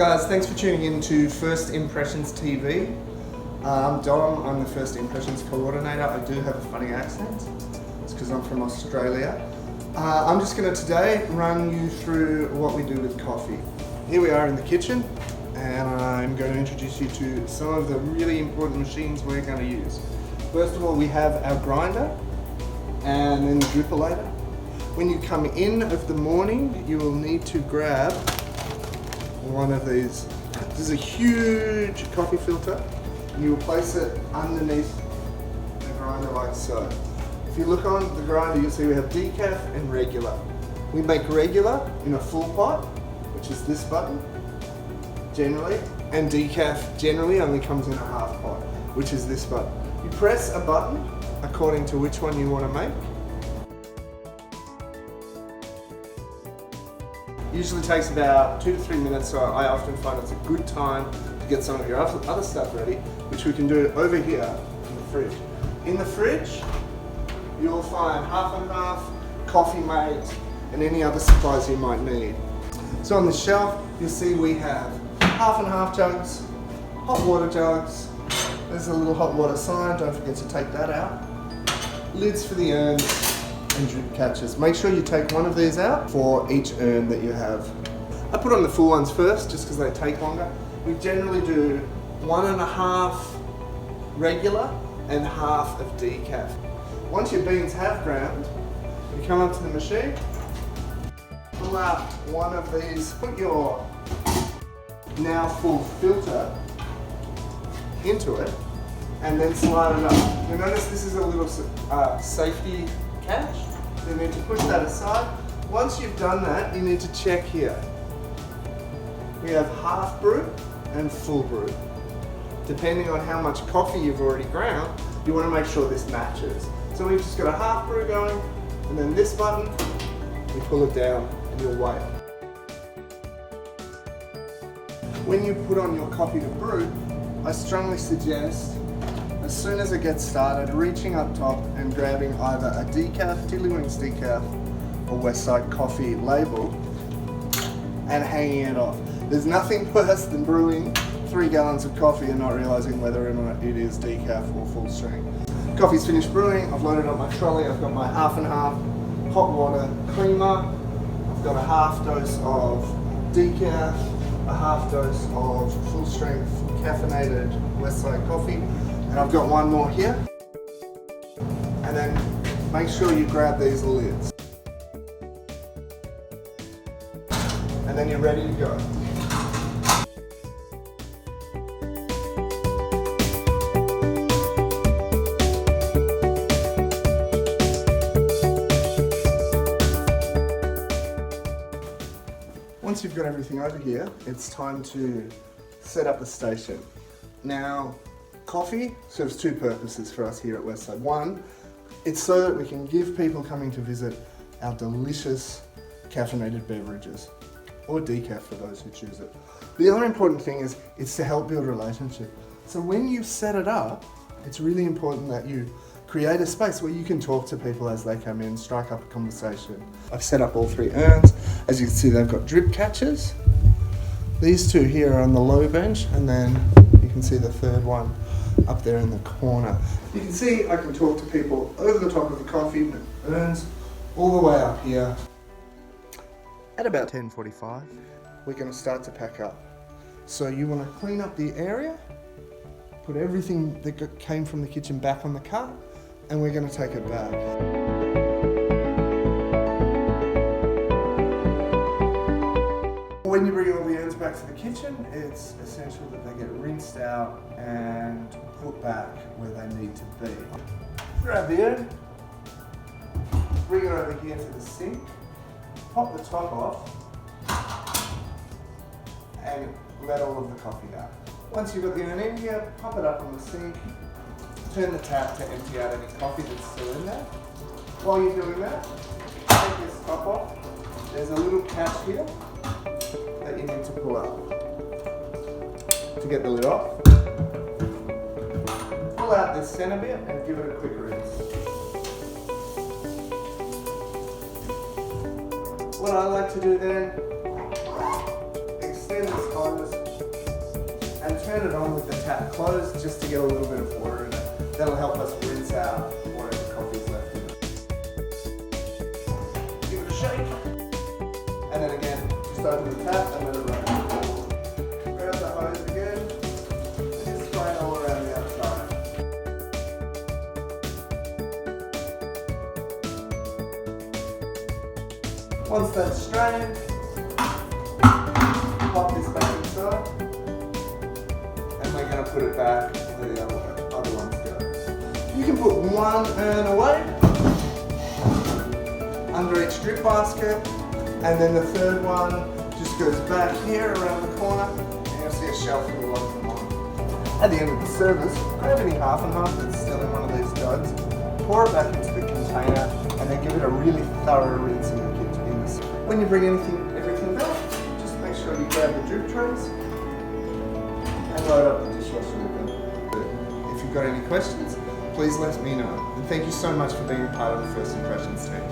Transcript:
guys, thanks for tuning in to First Impressions TV. I'm Dom, I'm the First Impressions coordinator. I do have a funny accent. It's because I'm from Australia. I'm just going to today run you through what we do with coffee. Here we are in the kitchen, and I'm going to introduce you to some of the really important machines we're going to use. First of all, we have our grinder and then the drippolator. When you come in of the morning, you will need to grab one of these. This is a huge coffee filter, and you will place it underneath the grinder like so. If you look on the grinder, you'll see we have decaf and regular. We make regular in a full pot, which is this button, generally, and decaf generally only comes in a half pot, which is this button. You press a button according to which one you want to make. Usually takes about 2 to 3 minutes, so I often find it's a good time to get some of your other stuff ready, which we can do over here in the fridge. In the fridge, you'll find half and half, coffee mate, and any other supplies you might need. So on the shelf, you'll see we have half and half jugs, hot water jugs. There's a little hot water sign, don't forget to take that out. Lids for the urns and drip catchers. Make sure you take one of these out for each urn that you have. I put on the full ones first just because they take longer. We generally do 1.5 regular and half of decaf. Once your beans have ground, you come up to the machine, pull out one of these, put your now full filter into it, and then slide it up. You'll notice this is a little safety catch. You need to push that aside. Once you've done that, you need to check here. We have half brew and full brew. Depending on how much coffee you've already ground, you want to make sure this matches. So we've just got a half brew going, and then this button, you pull it down and you'll wait. When you put on your coffee to brew, I strongly suggest, as soon as it gets started, reaching up top and grabbing either a decaf, Tiddlywinks decaf, or Westside Coffee label, and hanging it off. There's nothing worse than brewing 3 gallons of coffee and not realizing whether or not it is decaf or full strength. Coffee's finished brewing, I've loaded up my trolley, I've got my half and half hot water creamer, I've got a half dose of decaf, a half dose of full strength caffeinated Westside coffee, and I've got one more here. And then make sure you grab these lids. And then you're ready to go. Once you've got everything over here, it's time to set up the station. Now, coffee serves 2 purposes for us here at Westside. One, it's so that we can give people coming to visit our delicious caffeinated beverages, or decaf for those who choose it. The other important thing is it's to help build a relationship. So when you set it up, it's really important that you create a space where you can talk to people as they come in, strike up a conversation. I've set up all 3 urns. As you can see, they've got drip catchers. These 2 here are on the low bench, and then you can see the 3rd one up there in the corner. You can see I can talk to people over the top of the coffee, urns all the way up here. At about 10:45, we're going to start to pack up. So you want to clean up the area, put everything that came from the kitchen back on the cart, and we're going to take it back. When you bring all the urns back to the kitchen, it's essential that they get rinsed out and put back where they need to be. Grab the urn, bring it over here to the sink, pop the top off, and let all of the coffee out. Once you've got the urn in here, pop it up on the sink, turn the tap to empty out any coffee that's still in there. While you're doing that, take this top off. There's a little catch here that you need to pull out to get the lid off. Pull out this center bit and give it a quick rinse. What I like to do then, extend this hose turn it on with the tap closed just to get a little bit of water in it. That'll help us rinse out whatever coffee's left in it. Give it a shake. And then again, just open the tap and let it run. Grab the hose again and just spray it all around the outside. Once that's strained, pop this back inside, and we're going to put it back where the other ones go. You can put one urn away under each drip basket, and then the third one just goes back here around the corner, and you'll see a shelf with a lot of them on. At the end of the service, grab any half and half that's still in one of these jugs, pour it back into the container, and then give it a really thorough rinse in the kitchen. When you bring everything back, just make sure you grab the drip trays and load up the dishwasher with them. If you've got any questions, please let me know. And thank you so much for being part of the First Impressions team.